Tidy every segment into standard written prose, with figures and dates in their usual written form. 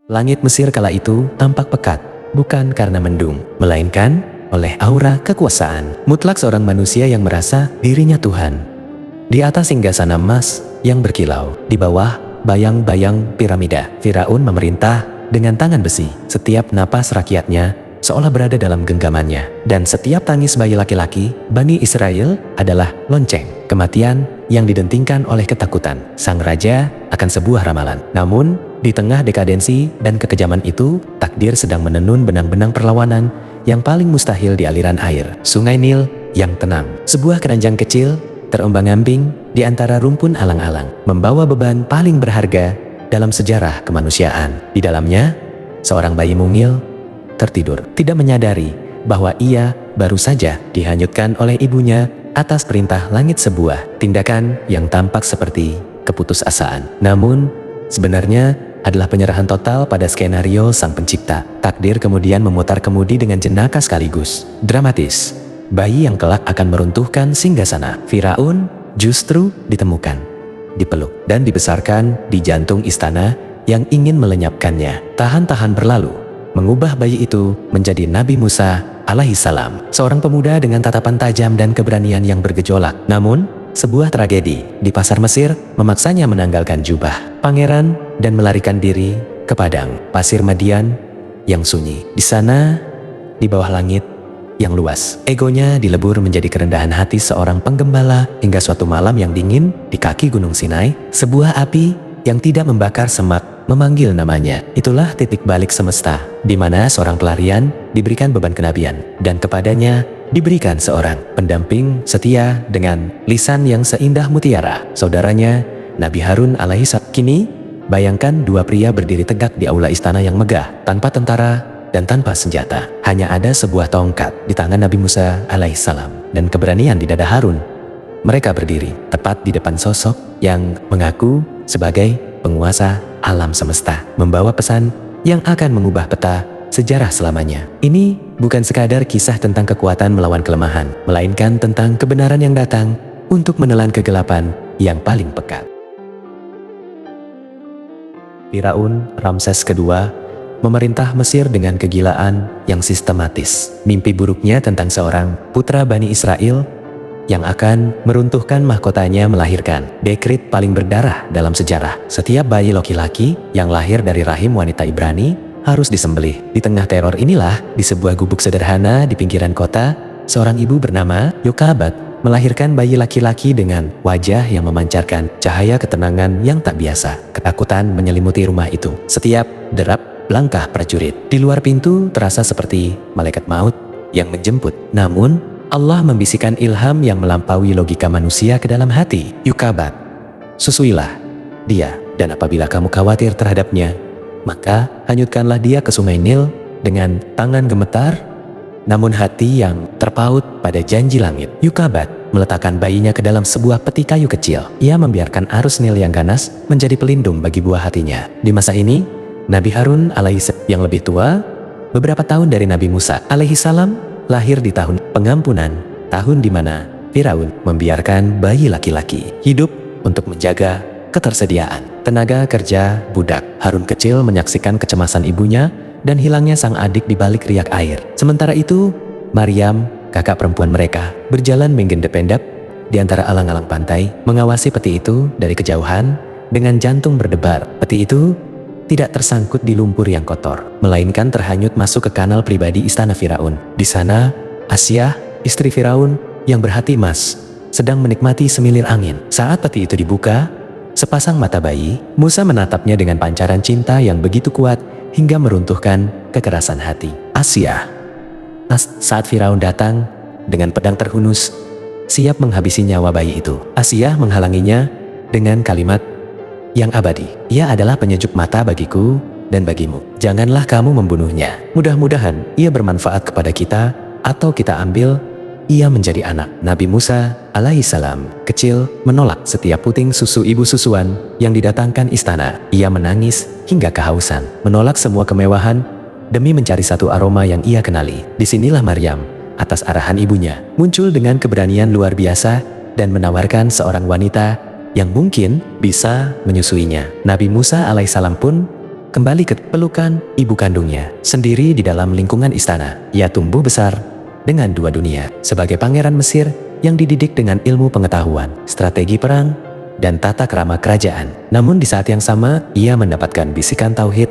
Langit Mesir kala itu tampak pekat, bukan karena mendung, melainkan oleh aura kekuasaan mutlak seorang manusia yang merasa dirinya Tuhan. Di atas singgasana emas yang berkilau, di bawah bayang-bayang piramida, Firaun memerintah dengan tangan besi. Setiap napas rakyatnya seolah berada dalam genggamannya, dan setiap tangis bayi laki-laki Bani Israel adalah lonceng kematian yang didentingkan oleh ketakutan sang raja akan sebuah ramalan. Namun, di tengah dekadensi dan kekejaman itu, takdir sedang menenun benang-benang perlawanan yang paling mustahil di aliran air, Sungai Nil yang tenang. Sebuah keranjang kecil terombang-ambing di antara rumpun alang-alang, membawa beban paling berharga dalam sejarah kemanusiaan. Di dalamnya, seorang bayi mungil tertidur, tidak menyadari bahwa ia baru saja dihanyutkan oleh ibunya atas perintah langit, sebuah tindakan yang tampak seperti keputusasaan. Namun, sebenarnya adalah penyerahan total pada skenario sang pencipta. Takdir kemudian memutar kemudi dengan jenaka sekaligus dramatis. Bayi yang kelak akan meruntuhkan singgasana Firaun justru ditemukan, dipeluk, dan dibesarkan di jantung istana yang ingin melenyapkannya. Tahan-tahan berlalu, mengubah bayi itu menjadi Nabi Musa alaihissalam, seorang pemuda dengan tatapan tajam dan keberanian yang bergejolak. Namun, sebuah tragedi di pasar Mesir memaksanya menanggalkan jubah pangeran dan melarikan diri ke padang pasir Madian yang sunyi. Di sana, di bawah langit yang luas, egonya dilebur menjadi kerendahan hati seorang penggembala hingga suatu malam yang dingin di kaki Gunung Sinai, sebuah api yang tidak membakar semak memanggil namanya. Itulah titik balik semesta, di mana seorang pelarian diberikan beban kenabian, dan kepadanya diberikan seorang pendamping setia dengan lisan yang seindah mutiara, saudaranya Nabi Harun alaihissalam. Kini, bayangkan dua pria berdiri tegak di aula istana yang megah, tanpa tentara dan tanpa senjata. Hanya ada sebuah tongkat di tangan Nabi Musa alaihissalam, dan keberanian di dada Harun. Mereka berdiri tepat di depan sosok yang mengaku sebagai penguasa alam semesta, membawa pesan yang akan mengubah peta sejarah selamanya. Ini bukan sekadar kisah tentang kekuatan melawan kelemahan, melainkan tentang kebenaran yang datang untuk menelan kegelapan yang paling pekat. Firaun Ramses II memerintah Mesir dengan kegilaan yang sistematis. Mimpi buruknya tentang seorang putra Bani Israel yang akan meruntuhkan mahkotanya melahirkan dekret paling berdarah dalam sejarah. Setiap bayi laki-laki yang lahir dari rahim wanita Ibrani harus disembelih. Di tengah teror inilah, di sebuah gubuk sederhana di pinggiran kota, seorang ibu bernama Yokabat melahirkan bayi laki-laki dengan wajah yang memancarkan cahaya ketenangan yang tak biasa. Ketakutan menyelimuti rumah itu. Setiap derap langkah prajurit di luar pintu terasa seperti malaikat maut yang menjemput. Namun, Allah membisikkan ilham yang melampaui logika manusia ke dalam hati. Yokabat, susuilah dia, dan apabila kamu khawatir terhadapnya, maka hanyutkanlah dia ke Sungai Nil dengan tangan gemetar, namun hati yang terpaut pada janji langit. Yokabat meletakkan bayinya ke dalam sebuah peti kayu kecil. Ia membiarkan arus Nil yang ganas menjadi pelindung bagi buah hatinya. Di masa ini, Nabi Harun alaihissalam yang lebih tua, beberapa tahun dari Nabi Musa alaihissalam, lahir di tahun pengampunan, tahun di mana Firaun membiarkan bayi laki-laki hidup untuk menjaga ketersediaan tenaga kerja budak. Harun kecil menyaksikan kecemasan ibunya dan hilangnya sang adik di balik riak air. Sementara itu, Maryam, kakak perempuan mereka, berjalan menggendap-endap di antara alang-alang pantai, mengawasi peti itu dari kejauhan dengan jantung berdebar. Peti itu tidak tersangkut di lumpur yang kotor, melainkan terhanyut masuk ke kanal pribadi istana Firaun. Di sana, Asyah, istri Firaun yang berhati emas, sedang menikmati semilir angin. Saat peti itu dibuka, sepasang mata bayi, Musa menatapnya dengan pancaran cinta yang begitu kuat hingga meruntuhkan kekerasan hati. Asyah, saat Firaun datang dengan pedang terhunus, siap menghabisi nyawa bayi itu. Asyah menghalanginya dengan kalimat yang abadi. Ia adalah penyejuk mata bagiku dan bagimu. Janganlah kamu membunuhnya. Mudah-mudahan ia bermanfaat kepada kita, atau kita ambil ia menjadi anak. Nabi Musa alaihissalam kecil menolak setiap puting susu ibu susuan yang didatangkan istana. Ia menangis hingga kehausan, menolak semua kemewahan demi mencari satu aroma yang ia kenali. Disinilah Maryam, atas arahan ibunya, muncul dengan keberanian luar biasa dan menawarkan seorang wanita yang mungkin bisa menyusuinya. Nabi Musa alaihissalam pun kembali ke pelukan ibu kandungnya. Sendiri di dalam lingkungan istana, ia tumbuh besar dengan dua dunia. Sebagai pangeran Mesir yang dididik dengan ilmu pengetahuan, strategi perang, dan tata krama kerajaan. Namun di saat yang sama, ia mendapatkan bisikan tauhid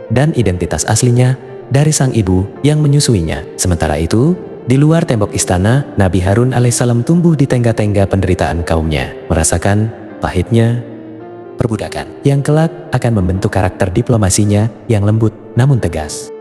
dan identitas aslinya dari sang ibu yang menyusuinya. Sementara itu, di luar tembok istana, Nabi Harun alaihissalam tumbuh di tengga-tengga penderitaan kaumnya, merasakan pahitnya perbudakan yang kelak akan membentuk karakter diplomasinya yang lembut namun tegas.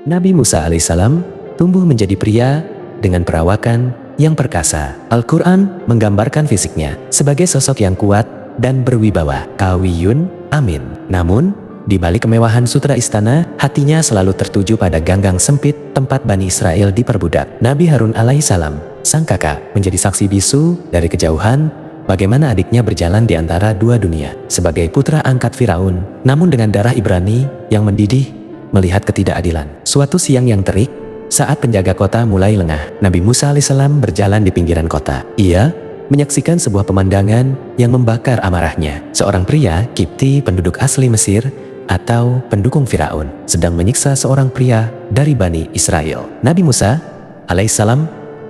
Nabi Musa alaihissalam tumbuh menjadi pria dengan perawakan yang perkasa. Al-Quran menggambarkan fisiknya sebagai sosok yang kuat dan berwibawa, kawiyun, amin. Namun, di balik kemewahan sutra istana, hatinya selalu tertuju pada ganggang sempit tempat Bani Israel diperbudak. Nabi Harun alaihissalam, sang kakak, menjadi saksi bisu dari kejauhan bagaimana adiknya berjalan di antara dua dunia. Sebagai putra angkat Firaun, namun dengan darah Ibrani yang mendidih melihat ketidakadilan. Suatu siang yang terik, saat penjaga kota mulai lengah, Nabi Musa alaihissalam berjalan di pinggiran kota. Ia menyaksikan sebuah pemandangan yang membakar amarahnya. Seorang pria Kipti penduduk asli Mesir atau pendukung Firaun sedang menyiksa seorang pria dari Bani Israel. Nabi Musa alaihissalam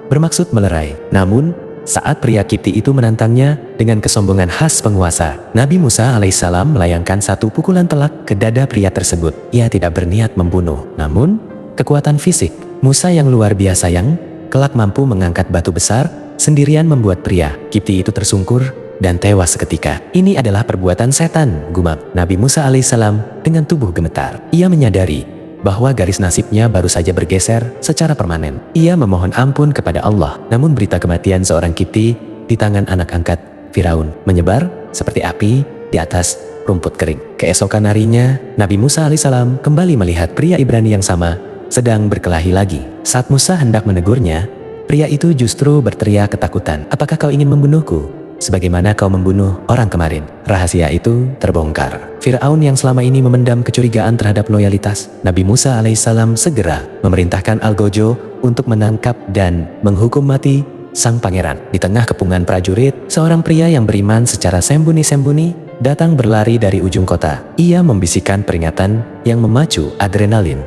bermaksud melerai. Namun, saat pria Kipti itu menantangnya dengan kesombongan khas penguasa, Nabi Musa alaihissalam melayangkan satu pukulan telak ke dada pria tersebut. Ia tidak berniat membunuh, namun kekuatan fisik Musa yang luar biasa yang kelak mampu mengangkat batu besar sendirian membuat pria Kipti itu tersungkur dan tewas seketika. Ini adalah perbuatan setan, gumam Nabi Musa alaihissalam dengan tubuh gemetar. Ia menyadari bahwa garis nasibnya baru saja bergeser secara permanen. Ia memohon ampun kepada Allah. Namun berita kematian seorang Kipti di tangan anak angkat Firaun menyebar seperti api di atas rumput kering. Keesokan harinya, Nabi Musa alaihissalam kembali melihat pria Ibrani yang sama sedang berkelahi lagi. Saat Musa hendak menegurnya, pria itu justru berteriak ketakutan. "Apakah kau ingin membunuhku? Sebagaimana kau membunuh orang kemarin." Rahasia itu terbongkar. Firaun yang selama ini memendam kecurigaan terhadap loyalitas Nabi Musa alaihissalam segera memerintahkan Algojo untuk menangkap dan menghukum mati sang pangeran. Di tengah kepungan prajurit, seorang pria yang beriman secara sembunyi-sembunyi datang berlari dari ujung kota. Ia membisikkan peringatan yang memacu adrenalin.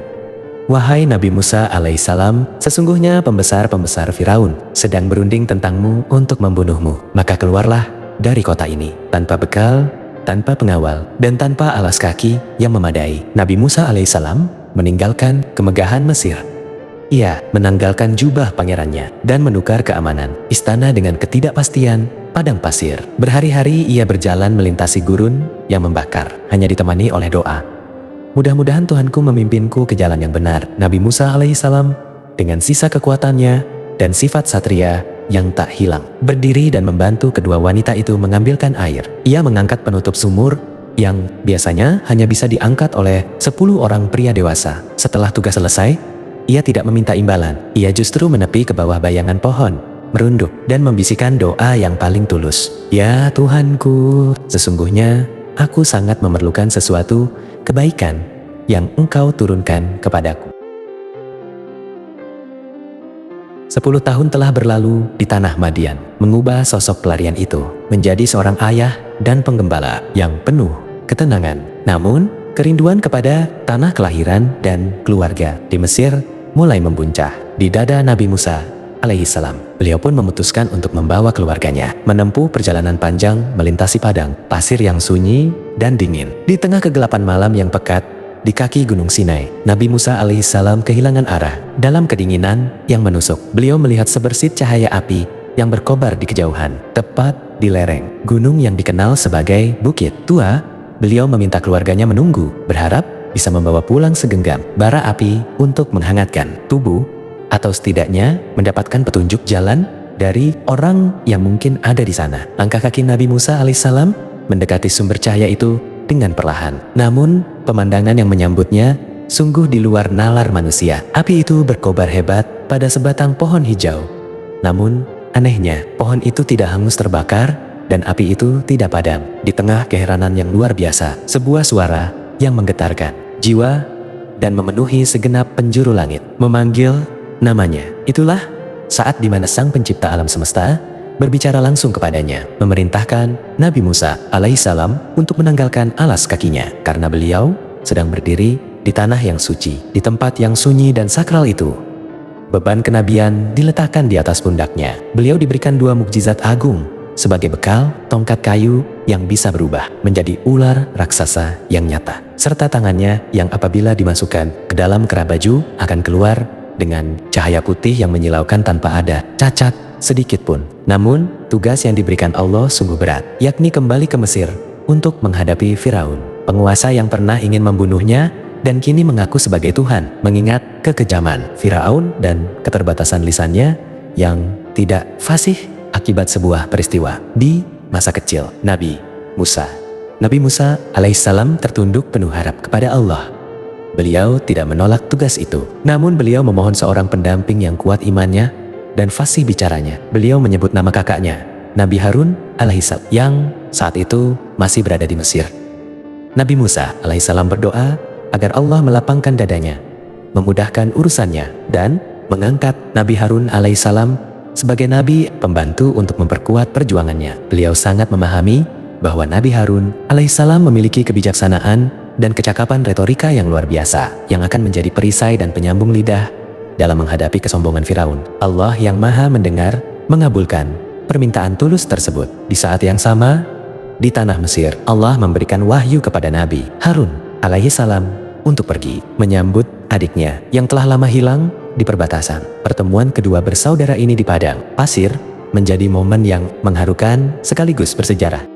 "Wahai Nabi Musa alaihissalam, sesungguhnya pembesar-pembesar Firaun sedang berunding tentangmu untuk membunuhmu. Maka keluarlah dari kota ini tanpa bekal, tanpa pengawal, dan tanpa alas kaki yang memadai." Nabi Musa alaihissalam meninggalkan kemegahan Mesir. Ia menanggalkan jubah pangerannya dan menukar keamanan istana dengan ketidakpastian padang pasir. Berhari-hari ia berjalan melintasi gurun yang membakar, hanya ditemani oleh doa. "Mudah-mudahan Tuhanku memimpinku ke jalan yang benar." Nabi Musa alaihissalam dengan sisa kekuatannya dan sifat satria yang tak hilang, berdiri dan membantu kedua wanita itu mengambilkan air. Ia mengangkat penutup sumur yang biasanya hanya bisa diangkat oleh 10 orang pria dewasa. Setelah tugas selesai, ia tidak meminta imbalan. Ia justru menepi ke bawah bayangan pohon, merunduk dan membisikkan doa yang paling tulus. "Ya Tuhanku, sesungguhnya aku sangat memerlukan sesuatu kebaikan yang Engkau turunkan kepadaku." 10 tahun telah berlalu di tanah Madian, mengubah sosok pelarian itu menjadi seorang ayah dan penggembala yang penuh ketenangan. Namun, kerinduan kepada tanah kelahiran dan keluarga di Mesir mulai membuncah di dada Nabi Musa alaihissalam. Beliau pun memutuskan untuk membawa keluarganya menempuh perjalanan panjang melintasi padang pasir yang sunyi dan dingin. Di tengah kegelapan malam yang pekat di kaki Gunung Sinai, Nabi Musa alaihissalam kehilangan arah. Dalam kedinginan yang menusuk, beliau melihat sebersit cahaya api yang berkobar di kejauhan, tepat di lereng gunung yang dikenal sebagai Bukit Tua. Beliau meminta keluarganya menunggu, berharap bisa membawa pulang segenggam bara api untuk menghangatkan tubuh, atau setidaknya mendapatkan petunjuk jalan dari orang yang mungkin ada di sana. Langkah kaki Nabi Musa alaihissalam mendekati sumber cahaya itu dengan perlahan. Namun, pemandangan yang menyambutnya sungguh di luar nalar manusia. Api itu berkobar hebat pada sebatang pohon hijau. Namun, anehnya, pohon itu tidak hangus terbakar dan api itu tidak padam. Di tengah keheranan yang luar biasa, sebuah suara yang menggetarkan jiwa dan memenuhi segenap penjuru langit memanggil namanya. Itulah saat di mana sang pencipta alam semesta berbicara langsung kepadanya, memerintahkan Nabi Musa alaihissalam untuk menanggalkan alas kakinya, karena beliau sedang berdiri di tanah yang suci, di tempat yang sunyi dan sakral itu. Beban kenabian diletakkan di atas pundaknya. Beliau diberikan 2 mukjizat agung sebagai bekal: tongkat kayu yang bisa berubah menjadi ular raksasa yang nyata, serta tangannya yang apabila dimasukkan ke dalam kerah baju akan keluar dengan cahaya putih yang menyilaukan tanpa ada cacat sedikit pun. Namun, tugas yang diberikan Allah sungguh berat, yakni kembali ke Mesir untuk menghadapi Firaun, penguasa yang pernah ingin membunuhnya dan kini mengaku sebagai Tuhan, mengingat kekejaman Firaun dan keterbatasan lisannya yang tidak fasih akibat sebuah peristiwa di masa kecil Nabi Musa. Nabi Musa alaihissalam tertunduk penuh harap kepada Allah. Beliau tidak menolak tugas itu, namun beliau memohon seorang pendamping yang kuat imannya dan fasih bicaranya. Beliau menyebut nama kakaknya, Nabi Harun alaihissalam, yang saat itu masih berada di Mesir. Nabi Musa alaihissalam berdoa agar Allah melapangkan dadanya, memudahkan urusannya, dan mengangkat Nabi Harun alaihissalam sebagai nabi pembantu untuk memperkuat perjuangannya. Beliau sangat memahami bahwa Nabi Harun alaihissalam memiliki kebijaksanaan dan kecakapan retorika yang luar biasa, yang akan menjadi perisai dan penyambung lidah dalam menghadapi kesombongan Firaun. Allah yang maha mendengar mengabulkan permintaan tulus tersebut. Di saat yang sama, di tanah Mesir, Allah memberikan wahyu kepada Nabi Harun alaihissalam untuk pergi menyambut adiknya yang telah lama hilang di perbatasan. Pertemuan kedua bersaudara ini di padang pasir menjadi momen yang mengharukan sekaligus bersejarah.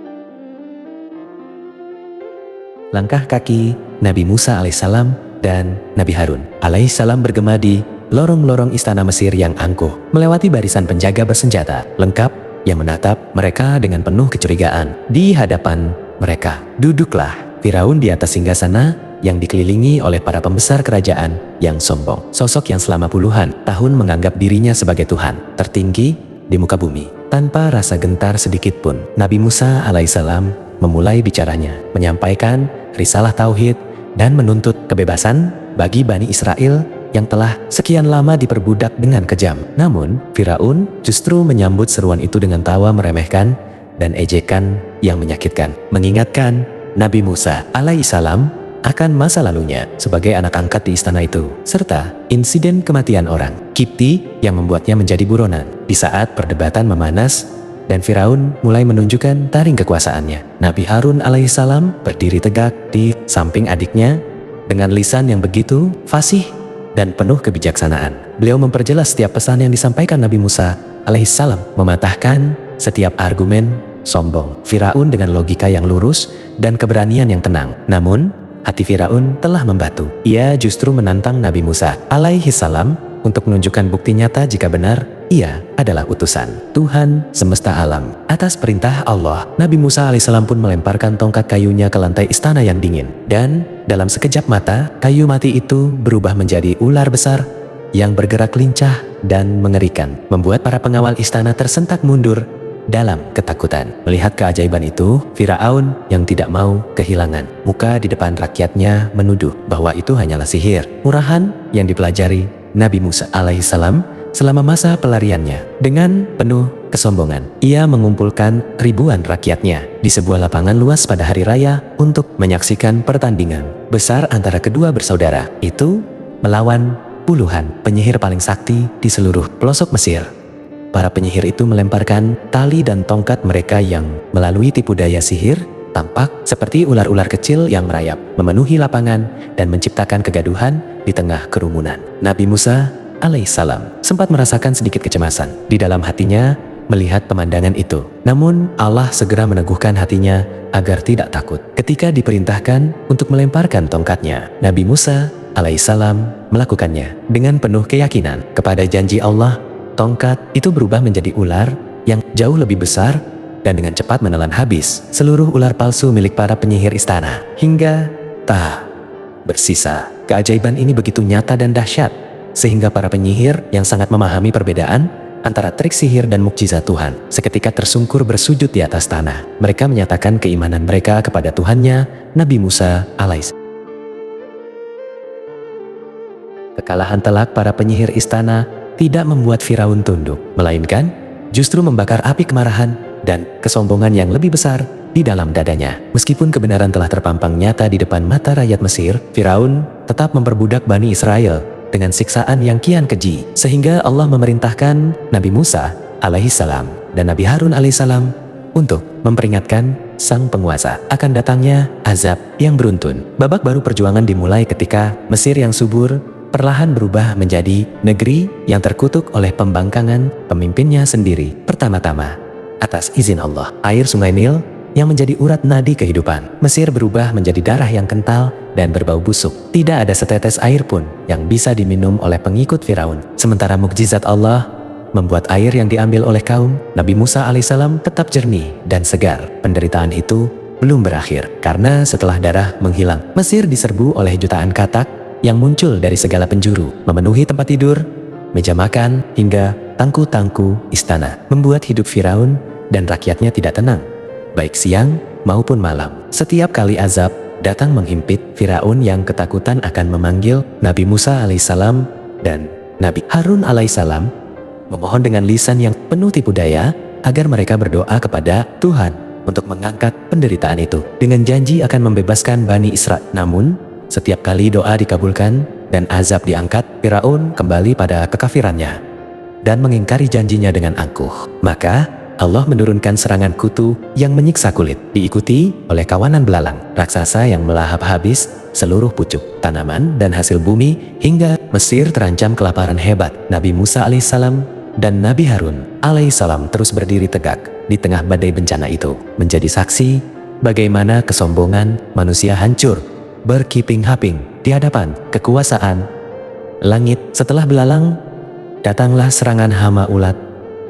Langkah kaki Nabi Musa alaihissalam dan Nabi Harun alaihissalam bergema di lorong-lorong istana Mesir yang angkuh, melewati barisan penjaga bersenjata lengkap yang menatap mereka dengan penuh kecurigaan. Di hadapan mereka duduklah Firaun di atas singgasana yang dikelilingi oleh para pembesar kerajaan yang sombong. Sosok yang selama puluhan tahun menganggap dirinya sebagai Tuhan tertinggi di muka bumi. Tanpa rasa gentar sedikit pun, Nabi Musa alaihissalam memulai bicaranya, menyampaikan risalah tauhid dan menuntut kebebasan bagi Bani Israel yang telah sekian lama diperbudak dengan kejam. Namun, Firaun justru menyambut seruan itu dengan tawa meremehkan dan ejekan yang menyakitkan, mengingatkan Nabi Musa alaihissalam akan masa lalunya sebagai anak angkat di istana itu, serta insiden kematian orang Kipti yang membuatnya menjadi buronan. Di saat perdebatan memanas dan Firaun mulai menunjukkan taring kekuasaannya, Nabi Harun alaihissalam berdiri tegak di samping adiknya dengan lisan yang begitu fasih dan penuh kebijaksanaan. Beliau memperjelas setiap pesan yang disampaikan Nabi Musa alaihissalam, mematahkan setiap argumen sombong Firaun dengan logika yang lurus dan keberanian yang tenang. Namun, hati Firaun telah membatu. Ia justru menantang Nabi Musa alaihissalam untuk menunjukkan bukti nyata jika benar ia adalah utusan Tuhan semesta alam. Atas perintah Allah, Nabi Musa alaihissalam pun melemparkan tongkat kayunya ke lantai istana yang dingin. Dan dalam sekejap mata, kayu mati itu berubah menjadi ular besar yang bergerak lincah dan mengerikan, membuat para pengawal istana tersentak mundur dalam ketakutan. Melihat keajaiban itu, Firaun yang tidak mau kehilangan muka di depan rakyatnya menuduh bahwa itu hanyalah sihir murahan yang dipelajari Nabi Musa alaihissalam selama masa pelariannya. Dengan penuh kesombongan, ia mengumpulkan ribuan rakyatnya di sebuah lapangan luas pada hari raya untuk menyaksikan pertandingan besar antara kedua bersaudara itu melawan puluhan penyihir paling sakti di seluruh pelosok Mesir. Para penyihir itu melemparkan tali dan tongkat mereka yang melalui tipu daya sihir tampak seperti ular-ular kecil yang merayap, memenuhi lapangan dan menciptakan kegaduhan di tengah kerumunan. Nabi Musa alaihissalam sempat merasakan sedikit kecemasan di dalam hatinya melihat pemandangan itu. Namun Allah segera meneguhkan hatinya agar tidak takut. Ketika diperintahkan untuk melemparkan tongkatnya, Nabi Musa alaihissalam melakukannya dengan penuh keyakinan kepada janji Allah. Tongkat itu berubah menjadi ular yang jauh lebih besar dan dengan cepat menelan habis seluruh ular palsu milik para penyihir istana, hingga tak bersisa. Keajaiban ini begitu nyata dan dahsyat sehingga para penyihir yang sangat memahami perbedaan antara trik sihir dan mukjizat Tuhan seketika tersungkur bersujud di atas tanah. Mereka menyatakan keimanan mereka kepada Tuhannya Nabi Musa alaihissalam. Kekalahan telak para penyihir istana tidak membuat Firaun tunduk, melainkan justru membakar api kemarahan dan kesombongan yang lebih besar di dalam dadanya. Meskipun kebenaran telah terpampang nyata di depan mata rakyat Mesir, Firaun tetap memperbudak Bani Israel dengan siksaan yang kian keji, sehingga Allah memerintahkan Nabi Musa alaihissalam dan Nabi Harun alaihissalam untuk memperingatkan sang penguasa akan datangnya azab yang beruntun. Babak baru perjuangan dimulai ketika Mesir yang subur perlahan berubah menjadi negeri yang terkutuk oleh pembangkangan pemimpinnya sendiri. Pertama-tama, atas izin Allah, air sungai Nil yang menjadi urat nadi kehidupan Mesir berubah menjadi darah yang kental dan berbau busuk. Tidak ada setetes air pun yang bisa diminum oleh pengikut Firaun. Sementara mukjizat Allah membuat air yang diambil oleh kaum Nabi Musa alaihissalam tetap jernih dan segar. Penderitaan itu belum berakhir, karena setelah darah menghilang, Mesir diserbu oleh jutaan katak yang muncul dari segala penjuru, memenuhi tempat tidur, meja makan, hingga tangku-tangku istana, membuat hidup Firaun dan rakyatnya tidak tenang, baik siang maupun malam. Setiap kali azab datang menghimpit, Firaun yang ketakutan akan memanggil Nabi Musa alaihissalam dan Nabi Harun alaihissalam, memohon dengan lisan yang penuh tipu daya agar mereka berdoa kepada Tuhan untuk mengangkat penderitaan itu dengan janji akan membebaskan Bani Israel. Namun setiap kali doa dikabulkan dan azab diangkat, Firaun kembali pada kekafirannya dan mengingkari janjinya dengan angkuh. Maka Allah menurunkan serangan kutu yang menyiksa kulit, diikuti oleh kawanan belalang raksasa yang melahap habis seluruh pucuk tanaman dan hasil bumi, hingga Mesir terancam kelaparan hebat. Nabi Musa alaihissalam dan Nabi Harun alaihissalam terus berdiri tegak di tengah badai bencana itu, menjadi saksi bagaimana kesombongan manusia hancur berkiping-haping di hadapan kekuasaan langit. Setelah belalang, datanglah serangan hama ulat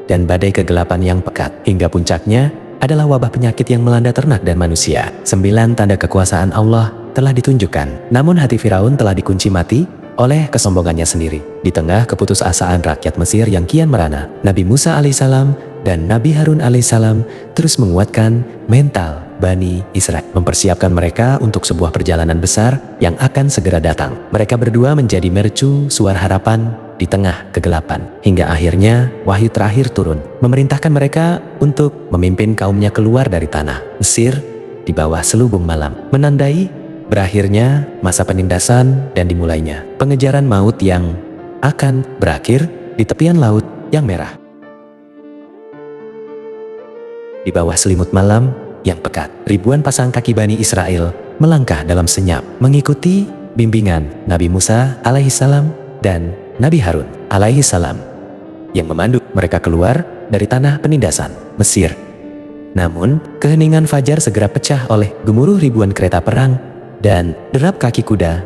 dan badai kegelapan yang pekat, hingga puncaknya adalah wabah penyakit yang melanda ternak dan manusia. 9 tanda kekuasaan Allah telah ditunjukkan, namun hati Firaun telah dikunci mati oleh kesombongannya sendiri. Di tengah keputusasaan rakyat Mesir yang kian merana, Nabi Musa alaihissalam dan Nabi Harun alaihissalam terus menguatkan mental Bani Israel, mempersiapkan mereka untuk sebuah perjalanan besar yang akan segera datang. Mereka berdua menjadi mercu suara harapan di tengah kegelapan, hingga akhirnya wahyu terakhir turun, memerintahkan mereka untuk memimpin kaumnya keluar dari tanah Mesir di bawah selubung malam, menandai berakhirnya masa penindasan dan dimulainya pengejaran maut yang akan berakhir di tepian laut yang merah. Di bawah selimut malam yang pekat, ribuan pasang kaki Bani Israel melangkah dalam senyap, mengikuti bimbingan Nabi Musa alaihissalam dan Nabi Harun alaihissalam yang memandu mereka keluar dari tanah penindasan Mesir. Namun, keheningan fajar segera pecah oleh gemuruh ribuan kereta perang dan derap kaki kuda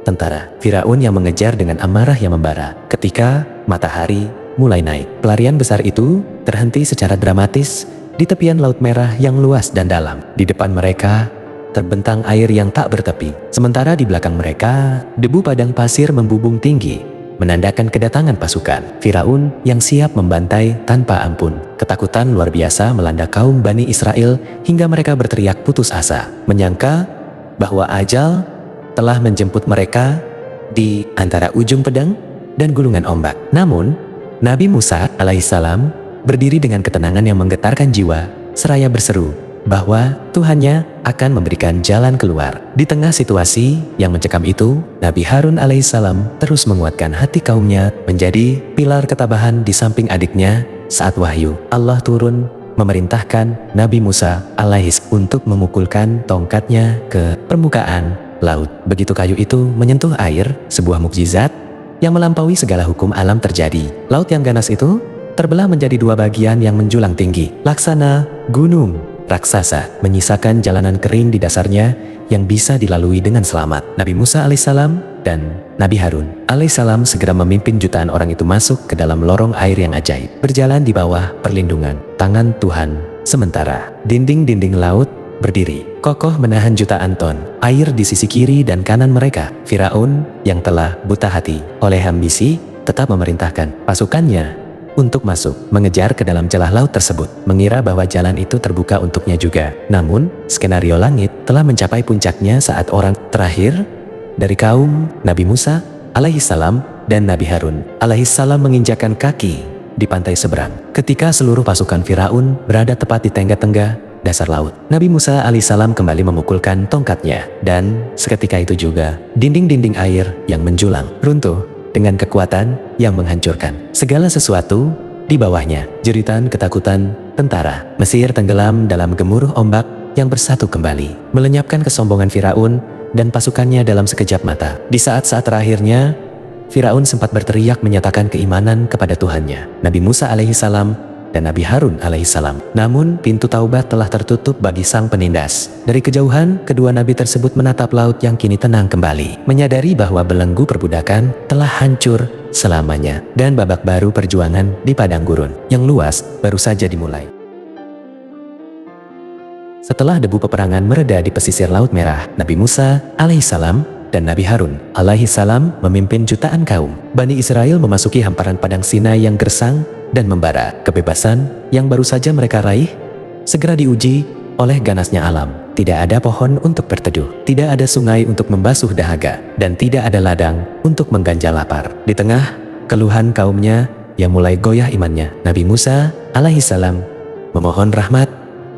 tentara Firaun yang mengejar dengan amarah yang membara. Ketika matahari mulai naik, pelarian besar itu terhenti secara dramatis di tepian Laut Merah yang luas dan dalam. Di depan mereka terbentang air yang tak bertepi, sementara di belakang mereka debu padang pasir membubung tinggi, menandakan kedatangan pasukan Firaun yang siap membantai tanpa ampun. Ketakutan luar biasa melanda kaum Bani Israel hingga mereka berteriak putus asa, menyangka bahwa ajal telah menjemput mereka di antara ujung pedang dan gulungan ombak. Namun, Nabi Musa alaihissalam berdiri dengan ketenangan yang menggetarkan jiwa, seraya berseru bahwa Tuhannya akan memberikan jalan keluar. Di tengah situasi yang mencekam itu, Nabi Harun alaihissalam terus menguatkan hati kaumnya menjadi pilar ketabahan di samping adiknya. Saat wahyu Allah turun, memerintahkan Nabi Musa alaihis untuk memukulkan tongkatnya ke permukaan laut. Begitu kayu itu menyentuh air, sebuah mukjizat yang melampaui segala hukum alam terjadi. Laut yang ganas itu terbelah menjadi 2 bagian yang menjulang tinggi, laksana gunung raksasa, menyisakan jalanan kering di dasarnya yang bisa dilalui dengan selamat. Nabi Musa alaihissalam dan Nabi Harun alaihissalam segera memimpin jutaan orang itu masuk ke dalam lorong air yang ajaib, berjalan di bawah perlindungan tangan Tuhan. Sementara dinding-dinding laut berdiri kokoh menahan jutaan ton air di sisi kiri dan kanan mereka. Firaun yang telah buta hati oleh ambisi tetap memerintahkan pasukannya untuk masuk mengejar ke dalam celah laut tersebut, mengira bahwa jalan itu terbuka untuknya juga. Namun, skenario langit telah mencapai puncaknya saat orang terakhir dari kaum Nabi Musa alaihissalam dan Nabi Harun alaihissalam menginjakkan kaki di pantai seberang. Ketika seluruh pasukan Firaun berada tepat di tengah-tengah dasar laut, Nabi Musa alaihissalam kembali memukulkan tongkatnya, dan seketika itu juga dinding-dinding air yang menjulang runtuh dengan kekuatan yang menghancurkan segala sesuatu di bawahnya. Jeritan ketakutan tentara Mesir tenggelam dalam gemuruh ombak yang bersatu kembali, melenyapkan kesombongan Firaun dan pasukannya dalam sekejap mata. Di saat-saat terakhirnya, Firaun sempat berteriak menyatakan keimanan kepada Tuhannya, Nabi Musa alaihissalam dan Nabi Harun alaihissalam. Namun pintu taubat telah tertutup bagi sang penindas. Dari kejauhan, kedua nabi tersebut menatap laut yang kini tenang kembali, menyadari bahwa belenggu perbudakan telah hancur selamanya, dan babak baru perjuangan di padang gurun yang luas baru saja dimulai. Setelah debu peperangan mereda di pesisir Laut Merah, Nabi Musa alaihissalam dan Nabi Harun alaihissalam memimpin jutaan kaum Bani Israel memasuki hamparan padang Sinai yang gersang dan membara. Kebebasan yang baru saja mereka raih segera diuji oleh ganasnya alam. Tidak ada pohon untuk berteduh, tidak ada sungai untuk membasuh dahaga, dan tidak ada ladang untuk mengganjal lapar. Di tengah keluhan kaumnya yang mulai goyah imannya, Nabi Musa alaihissalam memohon rahmat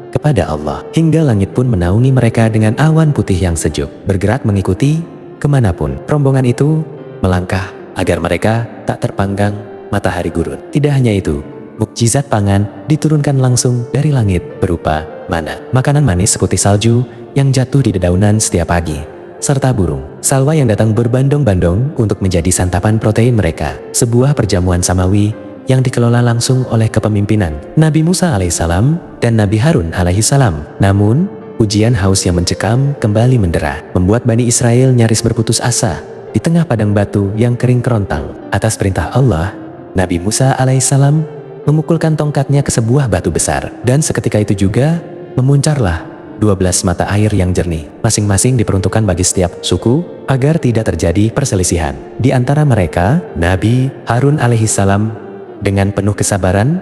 kepada Allah, hingga langit pun menaungi mereka dengan awan putih yang sejuk, bergerak mengikuti kemanapun rombongan itu melangkah agar mereka tak terpanggang matahari gurun. Tidak hanya itu, mukjizat pangan diturunkan langsung dari langit berupa mana, makanan manis seperti salju yang jatuh di dedaunan setiap pagi, serta burung salwa yang datang berbandong-bandong untuk menjadi santapan protein mereka. Sebuah perjamuan samawi yang dikelola langsung oleh kepemimpinan Nabi Musa alaihissalam dan Nabi Harun alaihissalam. Namun, ujian haus yang mencekam kembali mendera, membuat Bani Israel nyaris berputus asa di tengah padang batu yang kering kerontang. Atas perintah Allah, Nabi Musa alaihissalam memukulkan tongkatnya ke sebuah batu besar, dan seketika itu juga memuncarlah 12 mata air yang jernih, masing-masing diperuntukkan bagi setiap suku agar tidak terjadi perselisihan. Di antara mereka, Nabi Harun alaihissalam dengan penuh kesabaran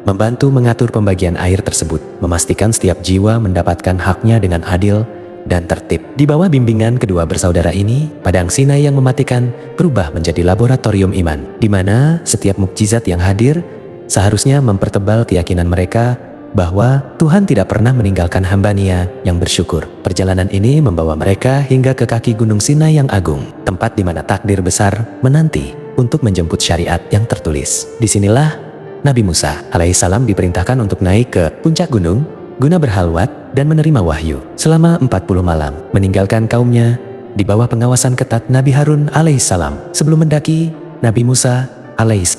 membantu mengatur pembagian air tersebut, memastikan setiap jiwa mendapatkan haknya dengan adil dan tertib. Di bawah bimbingan kedua bersaudara ini, padang Sinai yang mematikan berubah menjadi laboratorium iman, di mana setiap mukjizat yang hadir seharusnya mempertebal keyakinan mereka bahwa Tuhan tidak pernah meninggalkan hamba-Nya yang bersyukur. Perjalanan ini membawa mereka hingga ke kaki Gunung Sinai yang agung, tempat di mana takdir besar menanti untuk menjemput syariat yang tertulis. Disinilah Nabi Musa alaihissalam diperintahkan untuk naik ke puncak gunung guna berhalwat dan menerima wahyu selama 40 malam, meninggalkan kaumnya di bawah pengawasan ketat Nabi Harun alaihissalam. Sebelum mendaki, Nabi Musa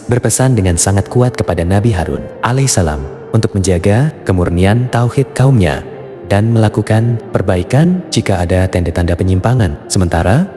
berpesan dengan sangat kuat kepada Nabi Harun alaihissalam untuk menjaga kemurnian tauhid kaumnya dan melakukan perbaikan jika ada tanda-tanda penyimpangan. Sementara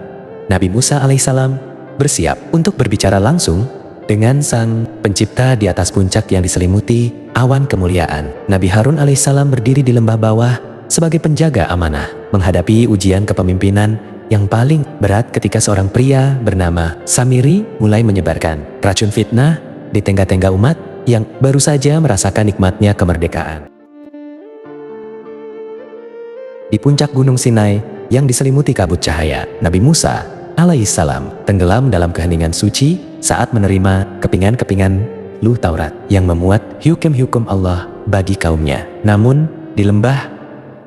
Nabi Musa alaihissalam bersiap untuk berbicara langsung dengan Sang Pencipta di atas puncak yang diselimuti awan kemuliaan. Nabi Harun alaihissalam berdiri di lembah bawah sebagai penjaga amanah, menghadapi ujian kepemimpinan yang paling berat ketika seorang pria bernama Samiri mulai menyebarkan racun fitnah di tengah-tengah umat yang baru saja merasakan nikmatnya kemerdekaan. Di puncak Gunung Sinai yang diselimuti kabut cahaya, Nabi Musa alaihissalam tenggelam dalam keheningan suci saat menerima kepingan-kepingan luh Taurat yang memuat hukum-hukum Allah bagi kaumnya. Namun, di lembah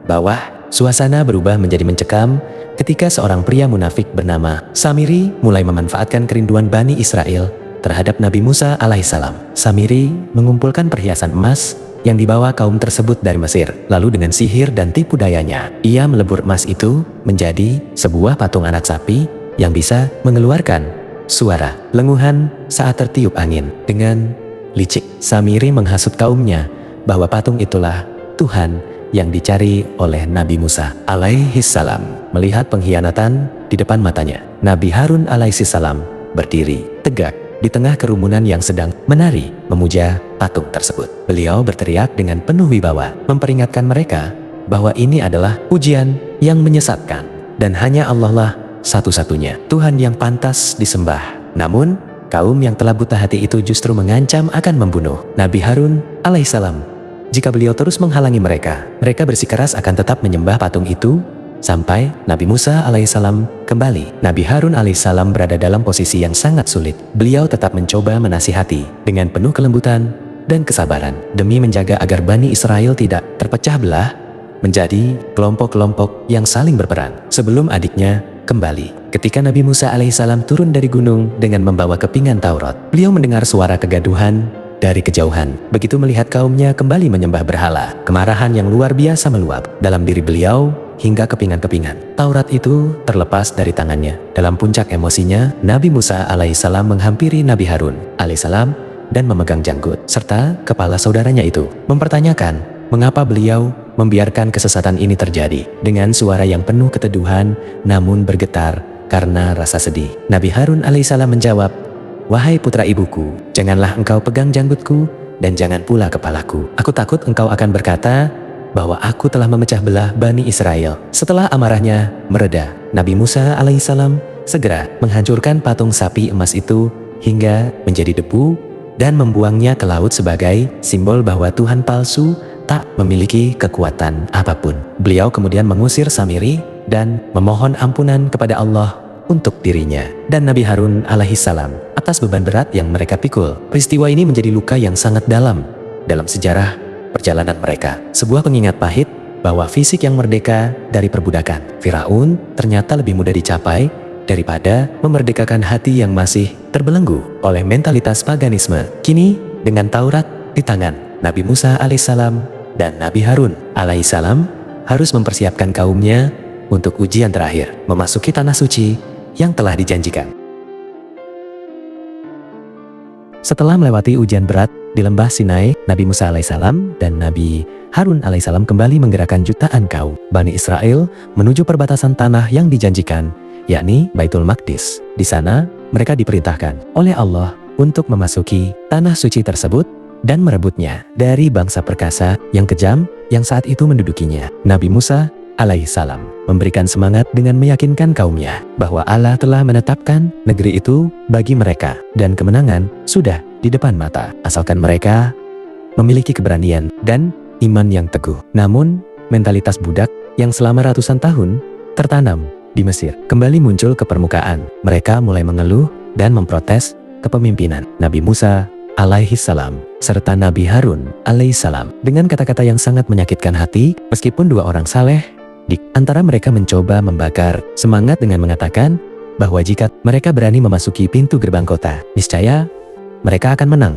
bawah, suasana berubah menjadi mencekam ketika seorang pria munafik bernama Samiri mulai memanfaatkan kerinduan Bani Israel terhadap Nabi Musa alaihissalam. Samiri mengumpulkan perhiasan emas yang dibawa kaum tersebut dari Mesir. Lalu dengan sihir dan tipu dayanya, ia melebur emas itu menjadi sebuah patung anak sapi yang bisa mengeluarkan suara lenguhan saat tertiup angin. Dengan licik, Samiri menghasut kaumnya bahwa patung itulah Tuhan yang dicari oleh Nabi Musa alaihissalam. Melihat pengkhianatan di depan matanya, Nabi Harun alaihissalam berdiri tegak di tengah kerumunan yang sedang menari memuja patung tersebut. Beliau berteriak dengan penuh wibawa, memperingatkan mereka bahwa ini adalah ujian yang menyesatkan dan hanya Allah lah satu-satunya Tuhan yang pantas disembah. Namun, kaum yang telah buta hati itu justru mengancam akan membunuh Nabi Harun alaihissalam. Jika beliau terus menghalangi mereka bersikeras akan tetap menyembah patung itu sampai Nabi Musa alaihissalam kembali. Nabi Harun alaihissalam berada dalam posisi yang sangat sulit. Beliau tetap mencoba menasihati dengan penuh kelembutan dan kesabaran demi menjaga agar Bani Israel tidak terpecah belah menjadi kelompok-kelompok yang saling berperang. Sebelum adiknya kembali, ketika Nabi Musa alaihissalam turun dari gunung dengan membawa kepingan Taurat, beliau mendengar suara kegaduhan dari kejauhan. Begitu melihat kaumnya kembali menyembah berhala, kemarahan yang luar biasa meluap dalam diri beliau hingga kepingan-kepingan Taurat itu terlepas dari tangannya. Dalam puncak emosinya, Nabi Musa alaihissalam menghampiri Nabi Harun alaihissalam dan memegang janggut serta kepala saudaranya itu, mempertanyakan mengapa beliau membiarkan kesesatan ini terjadi. Dengan suara yang penuh keteduhan namun bergetar karena rasa sedih, Nabi Harun alaihissalam menjawab, "Wahai putra ibuku, janganlah engkau pegang janggutku dan jangan pula kepalaku. Aku takut engkau akan berkata bahwa aku telah memecah belah Bani Israel." Setelah amarahnya mereda, Nabi Musa alaihissalam segera menghancurkan patung sapi emas itu hingga menjadi debu dan membuangnya ke laut sebagai simbol bahwa Tuhan palsu tak memiliki kekuatan apapun. Beliau kemudian mengusir Samiri dan memohon ampunan kepada Allah untuk dirinya dan Nabi Harun alaihissalam atas beban berat yang mereka pikul. Peristiwa ini menjadi luka yang sangat dalam sejarah perjalanan mereka. Sebuah pengingat pahit bahwa fisik yang merdeka dari perbudakan Firaun ternyata lebih mudah dicapai daripada memerdekakan hati yang masih terbelenggu oleh mentalitas paganisme. Kini dengan Taurat di tangan, Nabi Musa alaihissalam dan Nabi Harun alaihissalam harus mempersiapkan kaumnya untuk ujian terakhir, memasuki tanah suci yang telah dijanjikan. Setelah melewati ujian berat di lembah Sinai, Nabi Musa alaihissalam dan Nabi Harun alaihissalam kembali menggerakkan jutaan kaum Bani Israel menuju perbatasan tanah yang dijanjikan, yakni Baitul Maqdis. Di sana, mereka diperintahkan oleh Allah untuk memasuki tanah suci tersebut dan merebutnya dari bangsa perkasa yang kejam yang saat itu mendudukinya. Nabi Musa alaihissalam memberikan semangat dengan meyakinkan kaumnya bahwa Allah telah menetapkan negeri itu bagi mereka dan kemenangan sudah di depan mata, asalkan mereka memiliki keberanian dan iman yang teguh. Namun, mentalitas budak yang selama ratusan tahun tertanam di Mesir kembali muncul ke permukaan. Mereka mulai mengeluh dan memprotes kepemimpinan Nabi Musa alaihissalam serta Nabi Harun alaihissalam dengan kata-kata yang sangat menyakitkan hati. Meskipun dua orang saleh di antara mereka mencoba membakar semangat dengan mengatakan bahwa jika mereka berani memasuki pintu gerbang kota, niscaya mereka akan menang.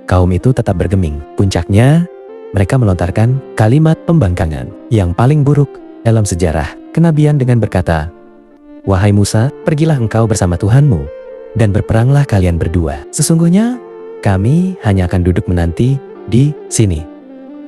Kaum itu tetap bergeming. Puncaknya, mereka melontarkan kalimat pembangkangan yang paling buruk dalam sejarah kenabian dengan berkata, "Wahai Musa, pergilah engkau bersama Tuhanmu dan berperanglah kalian berdua. Sesungguhnya kami hanya akan duduk menanti di sini."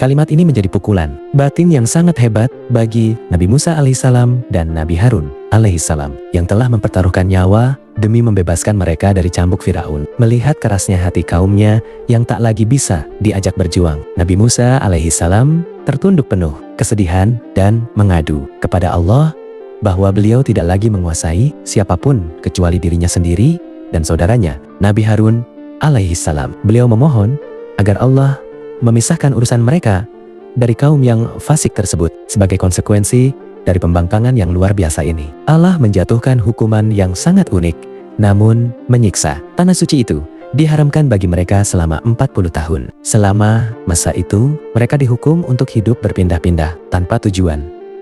Kalimat ini menjadi pukulan batin yang sangat hebat bagi Nabi Musa alaihissalam dan Nabi Harun alaihissalam yang telah mempertaruhkan nyawa demi membebaskan mereka dari cambuk Firaun. Melihat kerasnya hati kaumnya yang tak lagi bisa diajak berjuang, Nabi Musa alaihissalam tertunduk penuh kesedihan dan mengadu kepada Allah bahwa beliau tidak lagi menguasai siapapun kecuali dirinya sendiri dan saudaranya, Nabi Harun alaihissalam. Beliau memohon agar Allah memisahkan urusan mereka dari kaum yang fasik tersebut. Sebagai konsekuensi dari pembangkangan yang luar biasa ini, Allah menjatuhkan hukuman yang sangat unik namun menyiksa. Tanah suci itu diharamkan bagi mereka selama 40 tahun. Selama masa itu, mereka dihukum untuk hidup berpindah-pindah tanpa tujuan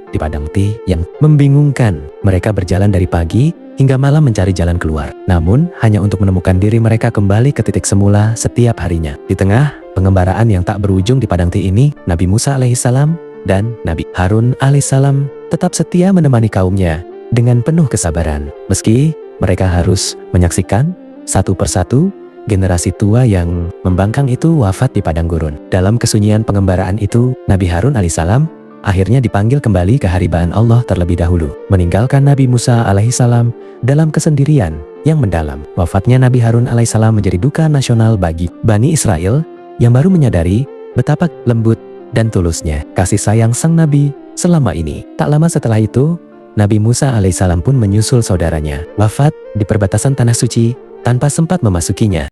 di padang tih yang membingungkan. Mereka berjalan dari pagi hingga malam mencari jalan keluar, namun hanya untuk menemukan diri mereka kembali ke titik semula setiap harinya. Di tengah pengembaraan yang tak berujung di padang tih ini, Nabi Musa alaihissalam dan Nabi Harun alaihissalam tetap setia menemani kaumnya dengan penuh kesabaran. Meski mereka harus menyaksikan satu persatu generasi tua yang membangkang itu wafat di padang gurun. Dalam kesunyian pengembaraan itu, Nabi Harun alaihissalam akhirnya dipanggil kembali ke haribaan Allah terlebih dahulu, meninggalkan Nabi Musa alaihissalam dalam kesendirian yang mendalam. Wafatnya Nabi Harun alaihissalam menjadi duka nasional bagi Bani Israel yang baru menyadari betapa lembut dan tulusnya kasih sayang sang Nabi selama ini. Tak lama setelah itu, Nabi Musa alaihissalam pun menyusul saudaranya wafat di perbatasan tanah suci tanpa sempat memasukinya.